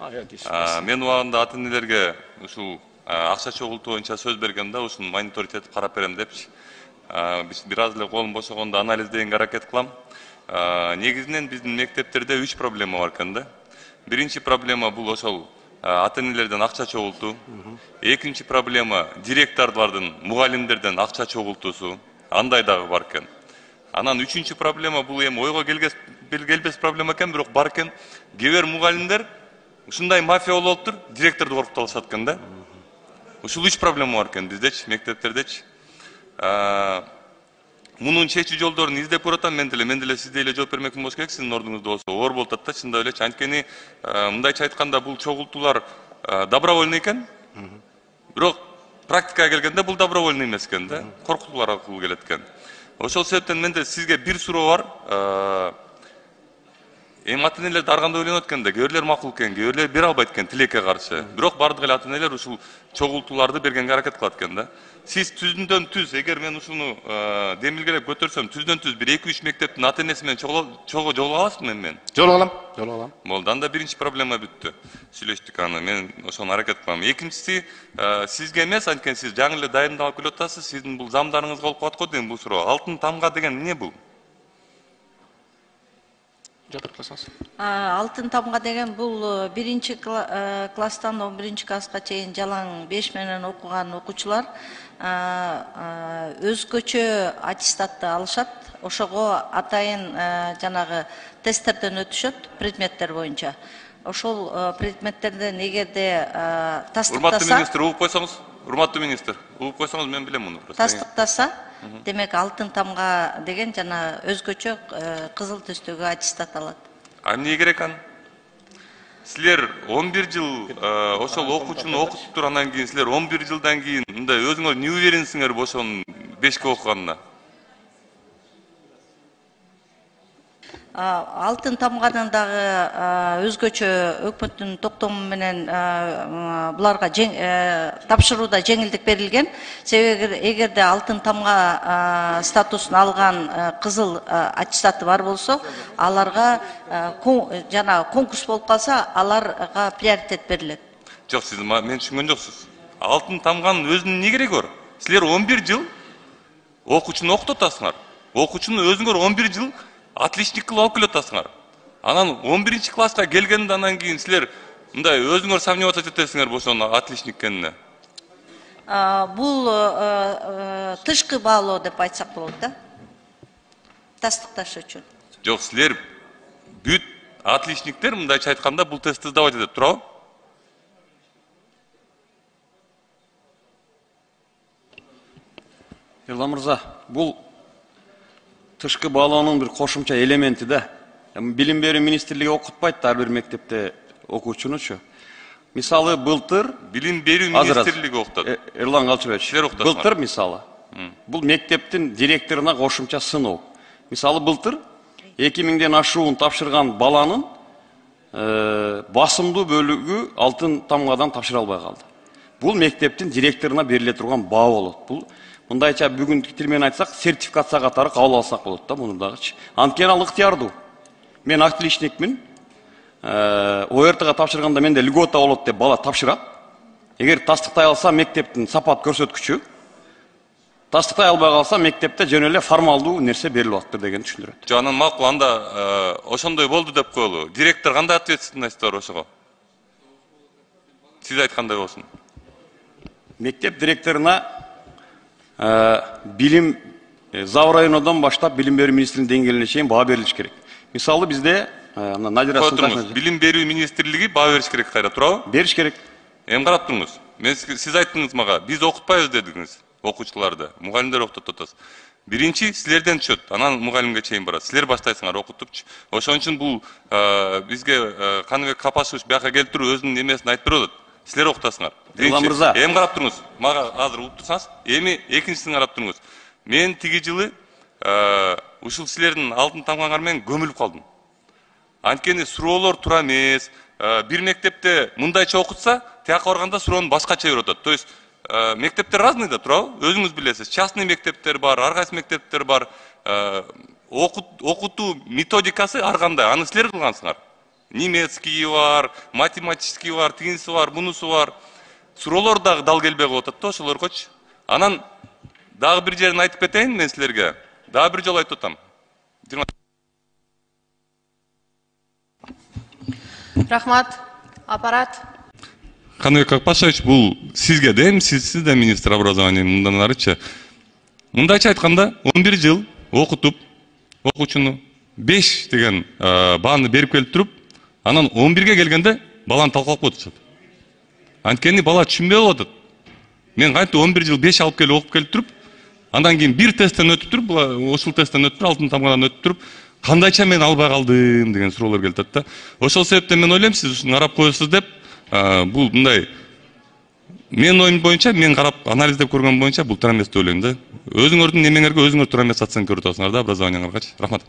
Мен убагында ата энелерге ушул акча чогултуу боюнча сөз бергенде ушуну мониторинг этип карап берем депчи. Бир аз эле колум бошогондо анализдегенге аракет кылам. Негизинен биздин мектептерде 3 проблема бар экен да. Биринчи проблема бул ошол ата энелерден акча чогултуу. Экинчи проблема директорлордун, мугалимдерден акча чогултуусу. Андай дагы бар экен. Анан үчүнчү проблема бул эми ойго келбес проблема экен, бирок бар экен. Кээ бир мугалимдер ушундай мафия болуп атыптыр, директорду коркутуп алышат экен да. Ушул 3 проблема бар экен биздечи, мектептердечи. Мунун чечүү жолдорун издеп көрөтам, мен деле сиз деле жооп бермекмин болсо керек, сиздин ордуңузда болсо. Оор болуп атат да, чындап элечи. Анткени мындайча айтканда бул чогултуулар добровольный экен. Бирок практикага келгенде бул добровольный эмес экен да. Коркутуулар аркылуу келет экен. Ошол себептен менде сизге бир суроо бар. Эми ата энелер ар кандай ойлонот экен да, кээ бирлер макул экен, кээ бирлер бере албайт экен тилекке каршы. Бирок бардык эле ата энелер ушул чогултууларды бергенге аракет кылат экен да. Сиз түздөн түз, эгер мен ушуну демилгелеп көтөрсөм, түздөн түз бир 2-3 мектептин ата энеси менен жолуга аласызбы мен? Жолуга алам. Болду, анда биринчи проблема бүттү. Сүйлөштүк аны, мен ошону аракет кылам. Экинчиси, сизге эмес, анткени сиз жаңы эле дайындалып келип атасыз, сиздин бул замдарыңызга болуп калат го дейм бул суроо. Алтын тамга деген эмне бул? Алтын тамга деген бул биринчи класстан 11 класска чейин жалаң 5 менен окуган окуучулар өзгөчө аттестатты алышат. Ошого атайын жанагы тесттерден өтүшөт предметтер боюнча. Ошол предметтерден эгерде тастыктаса, урматтуу министр, угуп койсоңуз мен билем муну. Тастыктаса, демек алтын тамга деген жана өзгөчө кызыл түстөгү аттестат алат. Эмне керек аны? Силер 11 жыл ошол окуучуну окутуптур, андан кийин силер 11 жылдан кийин мындай өзүңөр не уверенсиңер ошонун 5ке окуганына? Алтын тамганын дагы өзгөчө өкмөттүн токтому менен буларга тапшырууда жеңилдик берилген. Себеби эгерде алтын тамга статусун алган кызыл аттестаты бар болсо, аларга жана конкурс болуп калса, аларга приоритет берилет. Жок, сиз мен түшүнгөн жоксуз. Алтын тамганын өзүнүн эмне кереги бар? Силер 11 жыл окуучуну окутуп атасыңар. Окуучуну өзүңөр 11 жыл отличник кылып алып келип атасыңар. Анан 11 класска келгенде анан кийин силер мындай өзүңөр сомневаться этесиңер ошону отличник экенине. Бул тышкы баалоо деп айтсак болот да. Тастыкташ үчүн. Жок, силер бүт отличниктер мындайча айтканда бул тестти сдавать этет, туурабы? Ерлан мырза, бул тышкы баалоонун бир кошумча элементи да. Билим берүү министрлиги окутпайт ар бир мектепте окуучунучу. Мисалы былтыр билим берүү министрлиги окутат. Эрлан Галчыбаевич, силер окутасыңар. Былтыр мисалы бул мектептин директоруна кошумча сыноо. Мисалы былтыр 2000ден ашуун тапшырган баланын басымдуу бөлүгү алтын тамгадан тапшыра албай калды. Бул мектептин директоруна бериле турган баа болот. Бул мындайча бүгүнкү тил менен айтсак, сертификация катары кабыл алсак болот да муну дагычы. Анткени ал ыктыярдуу. Мен отличникмин. ОРТга тапшырганда менде льгота болот деп бала тапшырат. Эгер тастыктай алса, мектептин сапат көрсөткүчү. Тастыктай албай калса, мектепте жөн эле формалдуу нерсе берилип атыптыр деген түшүндүрөт. Жок, анан макул, анда ошондой болду деп коелу. Директор кандай ответственность бар ошого? Сиз айткандай болсун. Мектеп директоруна билим Зав районунан баштап билим берүү министринин деңгээлине чейин баа берилиш керек. Мисалы бизде Надира Сынташевна билим берүү министрлиги баа бериш керек кайра, туурабы? Бериш керек. Эми карап туруңуз. Сиз айттыңыз мага, биз окутпайбыз дедиңиз, окуучуларды, мугалимдер окутуп атасыз. Биринчи силерден түшөт, анан мугалимге чейин барат. Силер баштайсыңар окутупчу. Ошон үчүн бул бизге Каныбек Капашевич бияка келип туруп өзүнүн эмесин айтып берип атат. Силер окутасыңар. Эми карап туруңуз. Мага азыр угуп турсаңыз, эми экинчисин карап туруңуз. Мен тиги жылы ушул силердин алтын тамгаңар менен көмүлүп калдым. Анткени суроолор туура эмес. Бир мектепте мындайча окутса, тияка барганда суроonu башкача берип атат. То есть мектептер разный да, туурабы? Өзүңүз билесиз. Частный мектептер бар, ар кайсы мектептер бар. Окутуу методикасы ар кандай. Аны силер кылгансыңар. немецкий бар, математический бар, тигинси бар, бунусу бар. Суроолор дагы дал келбей калып атат да ошолоргочу. Анан дагы бир жерин айтып кетейин мен силерге. Дагы бир жолу айтып атам. Рахмат. Аппарат. Каныбек Акпашевич, бул сизге да эми сиз да министр образования мындан арычы. Мындайча айтканда 11 жыл окутуп, окуучуну 5 деген бааны берип келип туруп, анан 11ге келгенде баланы талкалап коюп атышат. Анткени бала түшүнбөй калып атат. Мен кантип 11 жыл 5 алып келип окуп келип туруп, андан кийин бир тесттен өтүп туруп, ушул тесттен өтүп туруп, алтын тамгадан өтүп туруп, кандайча мен албай калдым деген суроолор келип атат да. Ошол себептен мен ойлойм, сиз ушуну карап коесуз деп, бул мындай менин оюм боюнча, мен карап анализдеп көргөн боюнча бул туура эмес деп ойлойм да. Өзүңөрдүн немеңерге өзүңөр туура эмес оценка берип атасыңар да образованияңаргачы. Рахмат.